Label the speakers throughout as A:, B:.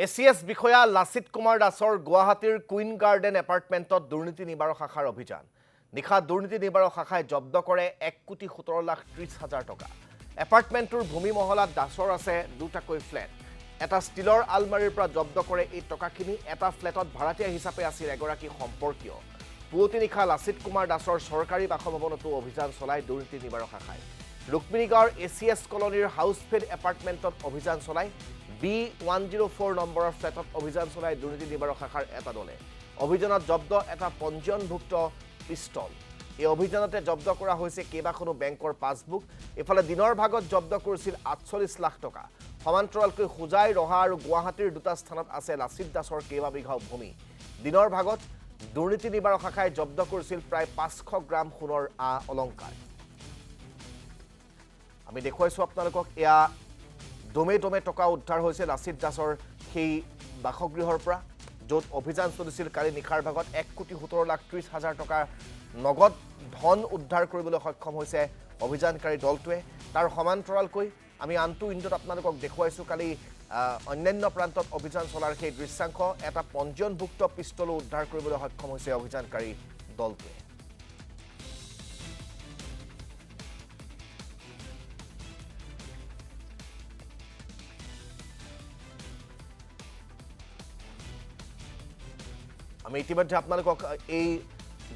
A: ACS বিষয়া লাচিত কুমাৰ দাসৰ গুৱাহাটীৰ কুইন গাৰ্ডেন এপাৰ্টমেণ্টত দুৰ্নীতি নিবাৰক শাখাৰ অভিযান নিশা দুৰ্নীতি নিবাৰক শাখাই জব্দ কৰে 1,17,30,000 টকা এপাৰ্টমেণ্টৰ ভূমি মহলাত দাসৰ আছে দুটাকৈ ফ্লেট এটা ষ্টিলৰ আলমাৰীৰ পৰা জব্দ কৰে এই টকাখিনি এটা ফ্লেটত ভাড়াতীয়া হিচাপে আছিল এগৰাকী সম্পৰ্কীয় পুৱতি নিশা লাচিত কুমাৰ দাসৰ চৰকাৰী বাসভৱনতো অভিযান চলাই দুৰ্নীতি নিবাৰক শাখাই ৰুক্মিণীগাঁৱৰ এচিএছ কলনীৰ হাউচফেড এপাৰ্টমেণ্টত অভিযান চলাই B104 নম্বৰৰ ফ্লেটত অভিযান চলাই দুৰ্নীতি নিবাৰক শাখাৰ এটা দলে অভিযানত জব্দ এটা পঞ্জীয়নভুক্ত পিষ্টল এই অভিযানতে জব্দ কৰা হৈছে কেইবাখনো বেংকৰ পাছবুক এফালে দিনৰ ভাগত জব্দ কৰিছিল 48 লাখ টকা সমান্তৰালকৈ খুজাই ৰহা আৰু গুৱাহাটীৰ দুটা স্থানত আছে লাচিত দাসৰ কেইবা বিঘাও ভূমি দিনৰ ভাগত দুৰ্নীতি নিবাৰক শাখাই জব্দ কৰিছিল প্ৰায় 500 গ্ৰাম সোণৰ অলংকাৰ আমি দেখুৱাইছো আপোনালোকক এয়া দমে দমে টকা উদ্ধাৰ হৈছে লাচিত দাসৰ সেই বাসগৃহৰ পৰা য'ত অভিযান চলিছিল কালি নিশাৰ ভাগত 1,17,30,000 টকা নগদ ধন উদ্ধাৰ কৰিবলৈ সক্ষম হৈছে অভিযানকাৰী দলটোৱে তাৰ সমান্তৰালকৈ আমি আনটো ইণ্ডত আপোনালোকক দেখুৱাইছো কালি অন্যান্য প্ৰান্তত অভিযান চলাৰ সেই দৃশ্যাংশ এটা পঞ্জীয়নভুক্ত পিষ্টলো উদ্ধাৰ কৰিবলৈ সক্ষম হৈছে অভিযানকাৰী দলটোৱে আমি ইতিমধ্যে আপোনালোকক এই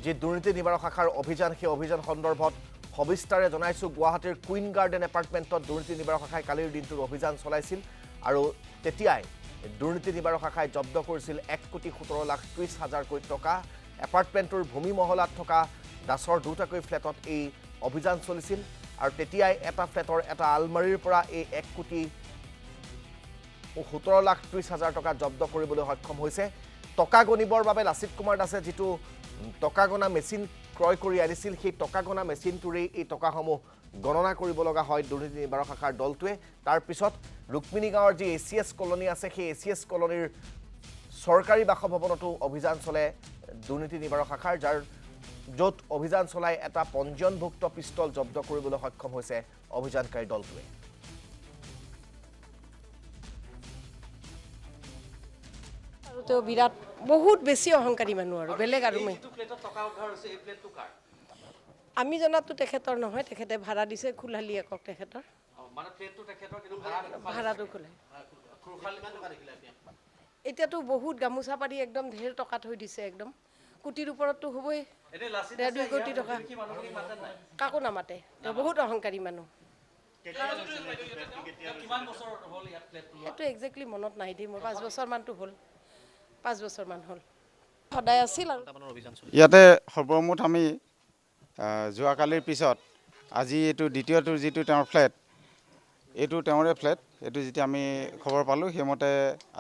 A: যে দুৰ্নীতি নিবাৰক শাখাৰ অভিযান সেই অভিযান সন্দৰ্ভত সবিস্তাৰে জনাইছো গুৱাহাটীৰ কুইন গাৰ্ডেন এপাৰ্টমেণ্টত দুৰ্নীতি নিবাৰক শাখাই কালিৰ দিনটোৰ অভিযান চলাইছিল আৰু তেতিয়াই দুৰ্নীতি নিবাৰক শাখাই জব্দ কৰিছিল 1,17,30,000 টকা এপাৰ্টমেণ্টৰ ভূমি মহলাত থকা দাসৰ দুটাকৈ ফ্লেটত এই অভিযান চলিছিল আৰু তেতিয়াই এটা ফ্লেটৰ এটা আলমাৰীৰ পৰা এই 1,17,30,000 টকা জব্দ কৰিবলৈ সক্ষম হৈছে টকা গণিবৰ বাবে লাচিত কুমাৰ দাসে যেটো টকা গণা মেচিন ক্ৰয় কৰি আনিছিল সেই টকা গণা মেচিনটোৰে এই টকাসমূহ গণনা কৰিব লগা হয় দুৰ্নীতি নিবাৰক শাখাৰ দলটোৱে তাৰ পিছত ৰুক্মিণী গাঁৱৰ যি এচিএছ কলনী আছে সেই এচিএছ কলনীৰ চৰকাৰী বাসভৱনতো অভিযান চলে দুৰ্নীতি নিবাৰক শাখাৰ যাৰ য'ত অভিযান চলাই এটা পঞ্জীয়নভুক্ত পিষ্টল জব্দ কৰিবলৈ সক্ষম হৈছে অভিযানকাৰী দলটোৱে
B: তো বিৰাট বহুত বেছি অহংকাৰী মানুহ আৰু বেলেগ আৰু আমি জনাতো তেখেতৰ নহয় তেখেতে ভাড়া দিছে খুলালি একক তেখেতৰ ভাড়াটো খোলাই এতিয়াতো বহুত গামোচা পাৰি একদম ঢেৰ টকা থৈ দিছে একদম কোটিৰ ওপৰততো হ'বই 2 কোটি টকা কাকো নামাতে বহুত অহংকাৰী মানুহ এইটো একজেক্টলি মনত নাই দেই মোৰ 5 বছৰ মানটো হ'ল 5 বছৰ মান হ'ল সদায় আছিল আৰু
C: ইয়াতে সৰ্বমুঠ আমি যোৱাকালিৰ পিছত আজি এইটো দ্বিতীয়টো যিটো তেওঁৰ ফ্লেট এইটো তেওঁৰে ফ্লেট এইটো যেতিয়া আমি খবৰ পালোঁ সেইমতে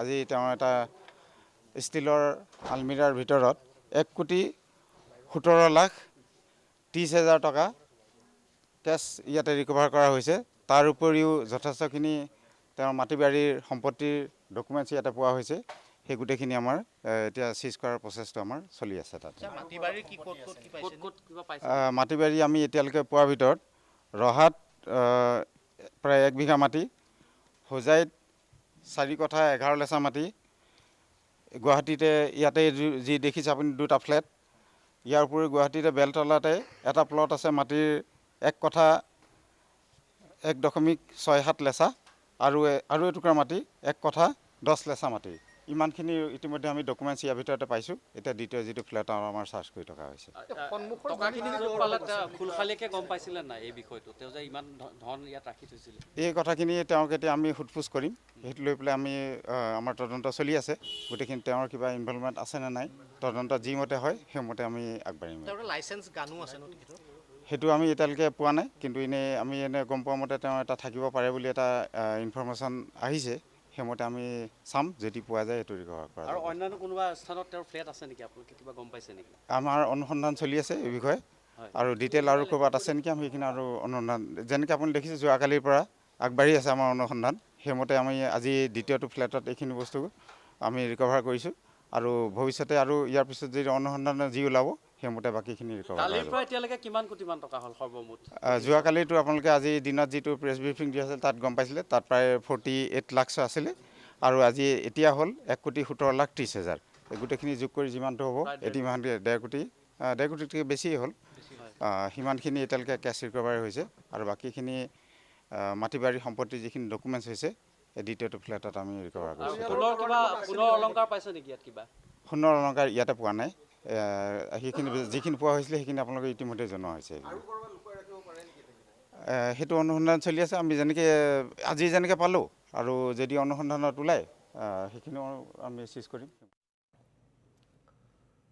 C: আজি তেওঁ এটা ষ্টিলৰ আলমিৰাৰ ভিতৰত 1,17,30,000 টকা কেছ ইয়াতে ৰিকভাৰ কৰা হৈছে তাৰ উপৰিও যথেষ্টখিনি তেওঁৰ মাটি বাৰীৰ সম্পত্তিৰ ডকুমেণ্টছ ইয়াতে পোৱা হৈছে সেই গোটেইখিনি আমাৰ এতিয়া সিজ কৰাৰ প্ৰচেছটো আমাৰ চলি আছে তাত মাটি বাৰী আমি এতিয়ালৈকে পোৱাৰ ভিতৰত ৰহাত প্ৰায় 1 বিঘা মাটি হোজাইত 4 কঠা 11 লেচা মাটি গুৱাহাটীতে ইয়াতে যি দেখিছে আপুনি দুটা ফ্লেট ইয়াৰ উপৰি গুৱাহাটীতে বেলতলাতে এটা প্লট আছে মাটিৰ 1 কঠা 1.67 লেচা আৰু এটুকুৰা মাটি 1 কঠা 10 লেচা মাটি ইমানখিনি ইতিমধ্যে আমি ডকুমেণ্টছ ইয়াৰ ভিতৰতে পাইছোঁ এতিয়া দ্বিতীয় যিটো ফ্লেট আমাৰ চাৰ্চ কৰি থকা হৈছে এই কথাখিনি তেওঁক এতিয়া আমি সোধপোছ কৰিম সেইটো লৈ পেলাই আমি আমাৰ তদন্ত চলি আছে গোটেইখিনি তেওঁৰ কিবা ইনভলভমেণ্ট আছে নে নাই তদন্ত যিমতে হয় সেইমতে আমি আগবাঢ়িম সেইটো আমি এতিয়ালৈকে পোৱা নাই কিন্তু আমি গম পোৱা মতে তেওঁ এটা থাকিব পাৰে বুলি এটা ইনফৰমেশ্যন আহিছে সেইমতে আমি চাম যদি পোৱা যায় এইটো ৰিকভাৰ কৰা
D: আৰু অন্যান্য কোনোবা স্থানত তেওঁৰ ফ্লেট আছে নেকি আপোনালোকে কিবা গম পাইছে নেকি
C: আমাৰ অনুসন্ধান চলি আছে এই বিষয়ে আৰু ডিটেইল আৰু ক'ৰবাত আছে নেকি আমি সেইখিনি আৰু অনুসন্ধান যেনেকৈ আপুনি দেখিছে যোৱাকালিৰ পৰা আগবাঢ়ি আছে আমাৰ অনুসন্ধান সেইমতে আমি আজি দ্বিতীয়টো ফ্লেটত এইখিনি বস্তু আমি ৰিকভাৰ কৰিছোঁ আৰু ভৱিষ্যতে আৰু ইয়াৰ পিছত যদি অনুসন্ধান যি ওলাব সেইমতে বাকীখিনি ৰিকভাৰ
D: কালিৰ পৰা এতিয়ালৈকে কিমান কোটি মান টকা হ'ল সৰ্বমুঠ
C: যোৱাকালিতো আপোনালোকে আজি দিনত যিটো প্ৰেছ ব্ৰিফিং দিয়া আছিল তাত গম পাইছিলে তাত প্ৰায় 48 লাখ আছিলে আৰু আজি এতিয়া হ'ল 1,17,30,000। এই গোটেইখিনি যোগ কৰি যিমানটো হ'ব ইতিমধ্যে 1.5 কোটি 1.5 কোটিতকৈ বেছি হ'ল। সিমানখিনি এতিয়ালৈকে কেছ ৰিকভাৰী হৈছে আৰু বাকীখিনি মাটি বাৰী সম্পত্তি যিখিনি ডকুমেণ্টছ হৈছে এই দ্বিতীয়টো ফ্লেটত আমি ৰিকভাৰ কৰিছোঁ।
D: পুনৰ অলংকাৰ পাইছে নেকি ইয়াত কিবা?
C: সোণৰ অলংকাৰ ইয়াতে পোৱা নাই। সেইখিনি যিখিনি পোৱা হৈছিলে সেইখিনি আপোনালোকে ইতিমধ্যে জনোৱা হৈছে। সেইটো অনুসন্ধান চলি আছে। আমি আজি যেনেকৈ পালোঁ আৰু যদি অনুসন্ধানত ওলায় সেইখিনিও আমি চিজ কৰিম।